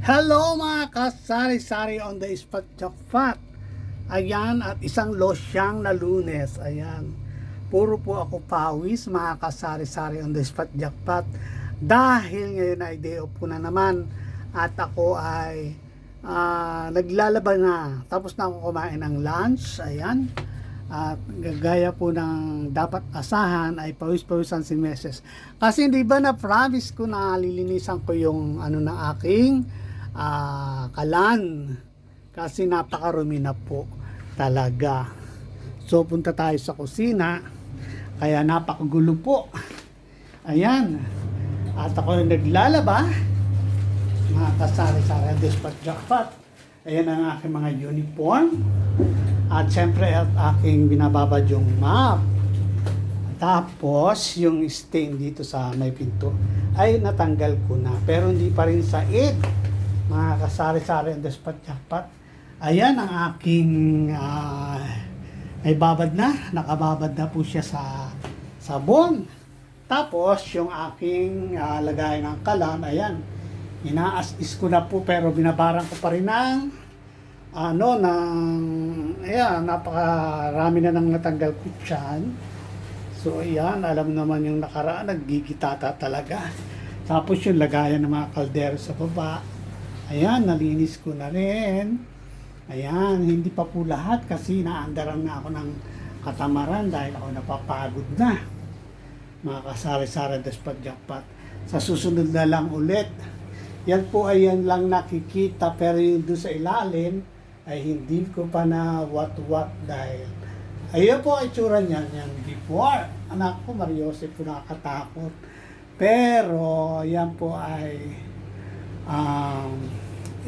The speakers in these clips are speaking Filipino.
Hello mga kasari-sari on the spot jackpot. Ayan, at isang losyang na Lunes. Ayan, puro po ako pawis mga kasari-sari on the spot jackpot. Dahil ngayon ay day off ko na naman. At ako ay naglalaba na. Tapos na ako kumain ng lunch. Ayan. At gaya po ng dapat asahan ay pawis-pawisan si Meses. Kasi hindi ba na promise ko na lilinisan ko yung ano na aking kalan. Kasi napakarumi na po talaga. So punta tayo sa kusina. Kaya napakagulo po. Ayan. At ako yung naglalaba. Mga kasari-sari dispatch jackpot. Ayan ang aking mga uniform. At syempre at aking binababad yung map. Tapos yung stain dito sa may pinto ay natanggal ko na. Pero hindi pa rin said. Mga kasari-sari ang dispatch jackpot. Ayan ang aking ay babad na. Nakababad na po siya sa sabon. Tapos yung aking lagay ng kalan. Ayan. Inaas-is ko na po pero binabaran ko pa rin ng ayan, napakarami na nang natanggal ko dyan. So ayan, alam naman yung nakaraan, naggigitata talaga. Tapos yung lagayan ng mga kaldero sa baba. Ayan, nalinis ko na rin. Ayan, hindi pa po lahat kasi naandaran na ako ng katamaran dahil ako napapagod na. Mga kasari-sari dispatch jackpot. Sa susunod na lang ulit. Yan po ay yan lang nakikita pero yung doon sa ilalim ay hindi ko pa na what dahil ayun po ay tsura niyan yan before. Anak ko Mariose po nakakatakot. Pero yan po ay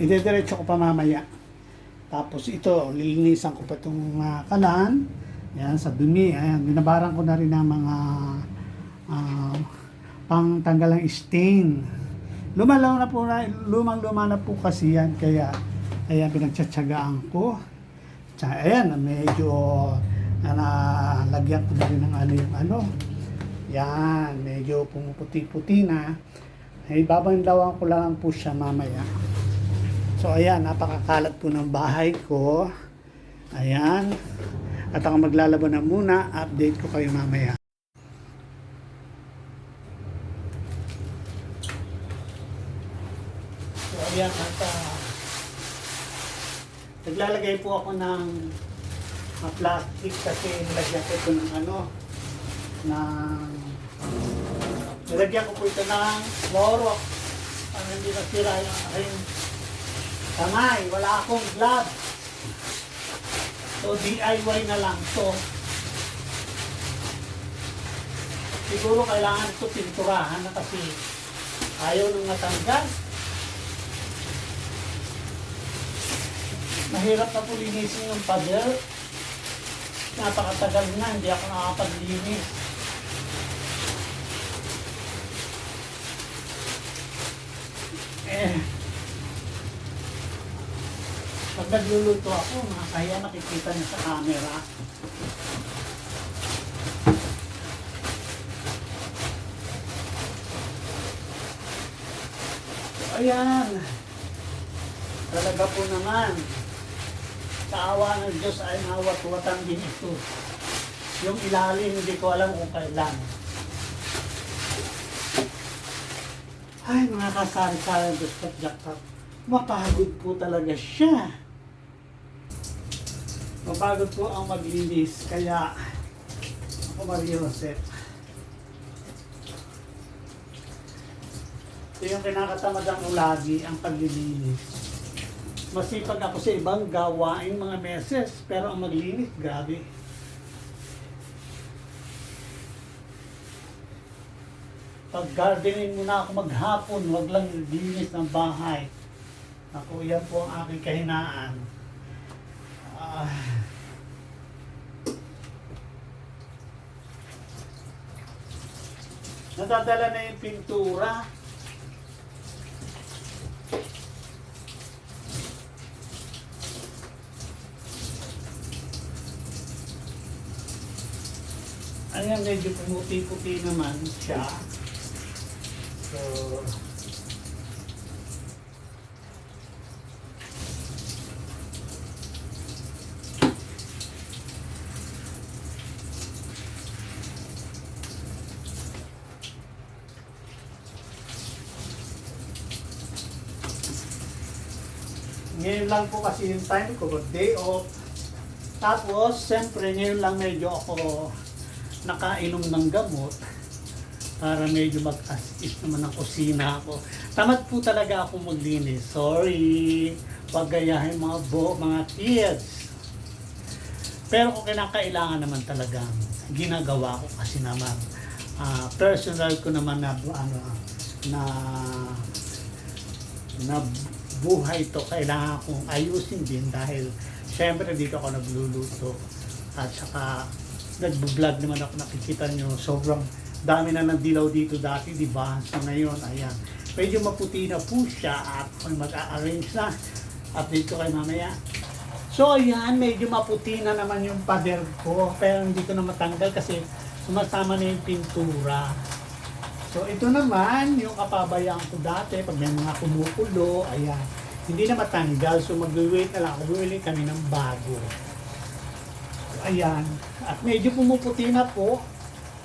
idediretso ko pa mamaya. Tapos ito, lilinisan ko pa itong kalan. Yan, sa dumi. Ayan, binabaran ko na rin ng mga pang tanggal ng stain. Lumang-luma na po kasi yan. Kaya, ayan, pinagtsatsagaan ko. Ayan, medyo lagyan ko na rin ng yan, medyo pumuputi-puti na. Ay, babandawan ko lang po siya mamaya. So, ayan, napakakalat po ng bahay ko. Ayan. At ako maglalaban na muna. Update ko kayo mamaya. So, ayan, at naglalagay po ako ng plastic kasi nilagyan ko ito ng nilagyan ko po ito ng Clorox para hindi nasira yung aking kamay. Wala akong glove. So DIY na lang to. Siguro kailangan ito pinturahan na kasi ayaw nang matanggal. Mahirap na po linisin yung pader. Napakatagal na, hindi ako nakakapaglinis. Pag nagluluto ako, kaya nakikita niya sa camera. So, ayan. Talaga po naman. Sa awa ng Diyos ay nawat-watan din ito. Yung ilalim, hindi ko alam kung kailan. Ay, mga kasari-sari dispatch jackpot. Mapagod po talaga siya. Mapagod po ang maglinis. Kaya, ako Mariose. Ito yung kinakatamadan ko lagi, ang paglilinis. Masipag ako sa ibang gawain mga meses, pero ang maglinis, grabe. Pag gardening muna ako maghapon, wag lang linis ng bahay. Ako, yan po ang aking kahinaan. Nadadala na yung pintura. Ayan, medyo pumuti-puti naman siya. So, Ngayon lang po kasi yung time ko, day off. Tapos, siyempre, ngayon lang medyo ako nakainom ng gamot para medyo mag-assist naman ang kusina ako. Tamad po talaga ako maglinis. Sorry. Huwag gayahin mga kids. Pero kung kinakailangan naman talagang ginagawa ko kasi naman personal ko naman na na buhay to, kailangan kong ayusin din dahil syempre dito ako nagluluto at saka nagbo-vlog naman ako, nakikita nyo sobrang dami na ng dilaw dito dati, di ba? So ngayon, ayan, medyo maputi na po siya at mag-a-arrange na, update ko kay mamaya. So ayan, medyo maputi na naman yung pader ko pero hindi ko na matanggal kasi sumasama na yung pintura. So ito naman yung kapabayaan ko dati pag may mga kumukulo, ayan, hindi na matanggal. So mag-wait na lang ako, bumili kami ng bago. So, ayan, at medyo pumuputi na po.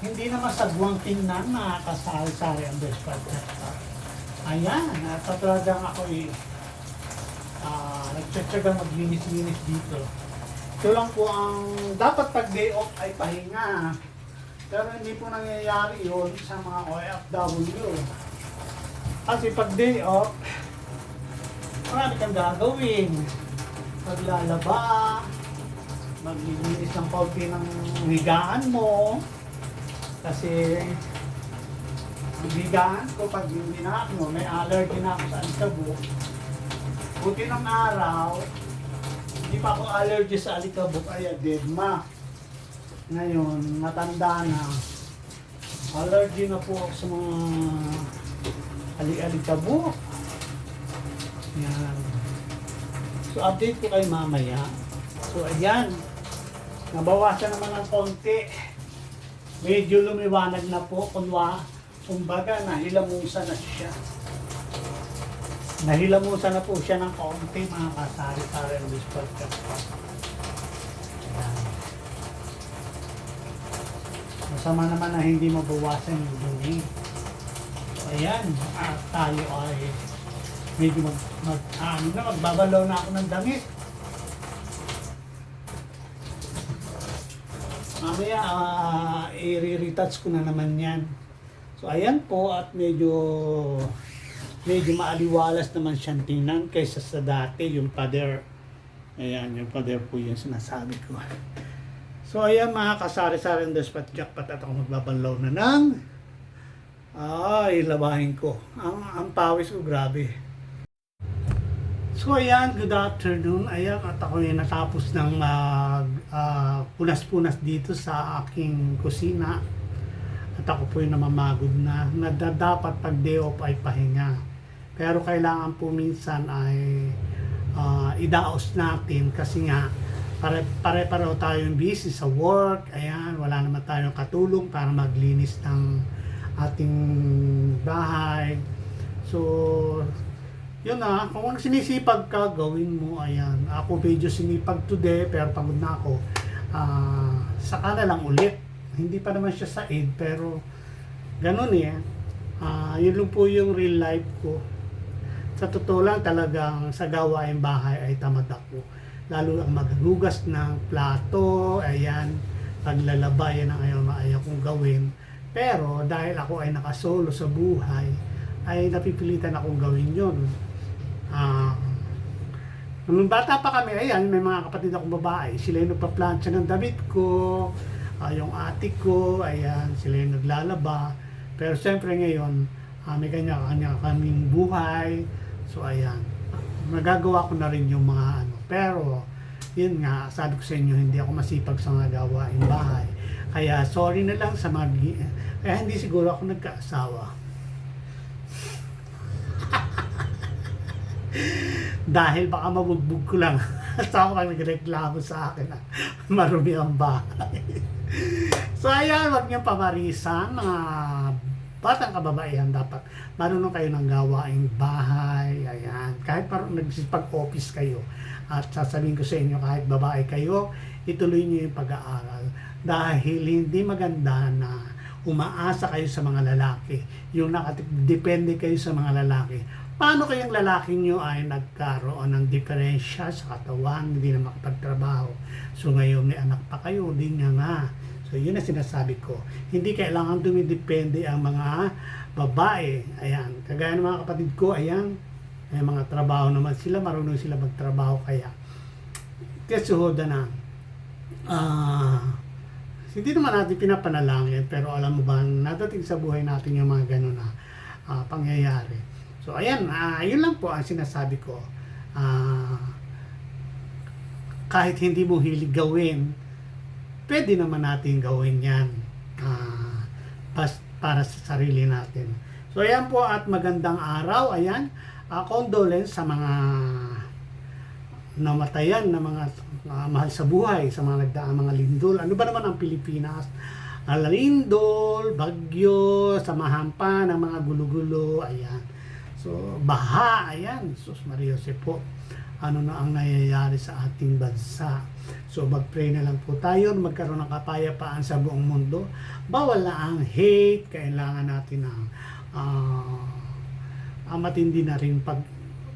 Hindi na masagwang tingnan, nakakasari-sari ang best part. Ayan, at talagang ako nagtsatsagang maglinis-linis dito. Ito lang po ang dapat pag day off ay pahinga. Pero hindi po nangyayari yun sa mga OFW. Kasi pag day off, marami kang gagawin. Maglalaba, maglilinis ng kaunti ng higaan mo. Kasi ang higaan ko pag hindi na ako, may allergy na ako sa alikabok. Buti ng araw, hindi pa ako allergy sa alikabok, ay dedma. Ngayon, matanda na. Allergy na po ako sa mga alikabok. Yan. So, update ko kay mamaya. So, ayan. Nabawasan naman ng konti. Medyo lumiwanag na po. Kumbaga, nahilamusan na siya. Nahilamusan na po siya ng konti, mga kasari-sari ng this podcast. Ayan. Masama naman na hindi mabawasan yung dumi. So, ayan. At tayo ay medyo magbabalaw na ako ng damit. Mamaya, i-retouch ko na naman yan. So, ayan po at medyo maaliwalas naman siyang tingnan kaysa sa dati, yung pader. Ayan, yung pader po yung sinasabi ko. So, ayan mga kasari-sari ng Despot Jackpot at ako magbabalaw na ng labahin ko. Ang pawis ko, grabe. So ayan, good afternoon. Ayan, at ako yung natapos ng punas-punas dito sa aking kusina. At ako po yung namamagod na dapat pag day off ay pahinga. Pero kailangan po minsan ay idaos natin kasi nga pare-pareho tayong busy sa work. Ayan, wala naman tayong katulong para maglinis ng ating bahay. So, yun na, kung sinisipag ka, gawin mo, ayan. Ako medyo sinipag today, pero pagod na ako. Saka na lang ulit. Hindi pa naman siya sa aid, pero ganun eh. Yun lang po yung real life ko. Sa totoo lang talagang sa gawaing bahay ay tamad ako. Lalo ang maghugas ng plato, ayan, paglalaba, yan ang ayaw kong gawin. Pero dahil ako ay nakasolo sa buhay, ay napipilitan akong gawin yun. Nung bata pa kami, ayan, may mga kapatid akong babae, sila yung nagpa-plancha ng damit ko, yung ate ko, ayan, sila yung naglalaba. Pero siyempre ngayon, may kanya-kanya kaming buhay. So ayan, magagawa ko na rin yung mga ano. Pero, yun nga, sabi ko sa inyo, hindi ako masipag sa mga gawaing bahay. Kaya sorry na lang sa mga, kaya hindi siguro ako nagkaasawa. Dahil baka mabugbog ko lang. Asawa ka nagreklamo sa akin na marumi ang bahay. So ayan, huwag niyong pamarisan, mga batang kababaihan, dapat marunong kayo ng gawaing bahay. Ayan, kahit parang nagsipag-office kayo. At sasabihin ko sa inyo, kahit babae kayo, ituloy niyo yung pag-aaral. Dahil hindi maganda na umaasa kayo sa mga lalaki. Yung nakadepende kayo sa mga lalaki. Paano kayang lalaki nyo ay nagkaroon ng diferensya sa katawan, hindi na makapagtrabaho? So ngayon may anak pa kayo, di nga. So yun ang sinasabi ko. Hindi kailangan dumidepende ang mga babae. Ayan, kagaya ng mga kapatid ko, ayan, may mga trabaho naman sila, marunong sila magtrabaho kaya. Kasuhoda na. Hindi naman natin pinapanalangin, pero alam mo ba, nadating sa buhay natin yung mga ganun na pangyayari. So ayan, yun lang po ang sinasabi ko. Kahit hindi mo hilig gawin, pwede naman natin gawin yan para sa sarili natin. So ayan po at magandang araw. Ayan, condolence sa mga namatayan na mga mahal sa buhay, sa mga nagdaang mga lindol. Ano ba naman ang Pilipinas? Lindol, bagyo, samahan pa ng mga gulo-gulo. Ayan. So, baha, ayan, Sus Maria Jose po, ano na ang nangyayari sa ating bansa. So, mag-pray na lang po tayo, magkaroon ng kapayapaan sa buong mundo. Bawal na ang hate, kailangan natin ang matindi na rin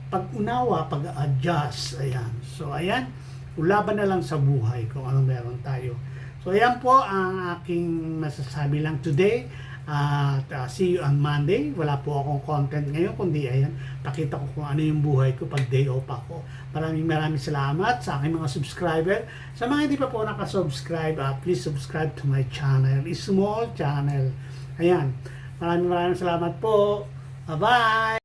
pag-unawa, pag-adjust, ayan. So, ayan, ulaban na lang sa buhay kung ano meron tayo. So, ayan po ang aking masasabi lang today. At see you on Monday. Wala po akong content ngayon, kundi ayan, pakita ko kung ano yung buhay ko pag day off ako. Maraming salamat sa aking mga subscriber. Sa mga hindi pa po nakasubscribe, please subscribe to my channel. Small channel. Ayan. Maraming salamat po. Bye-bye!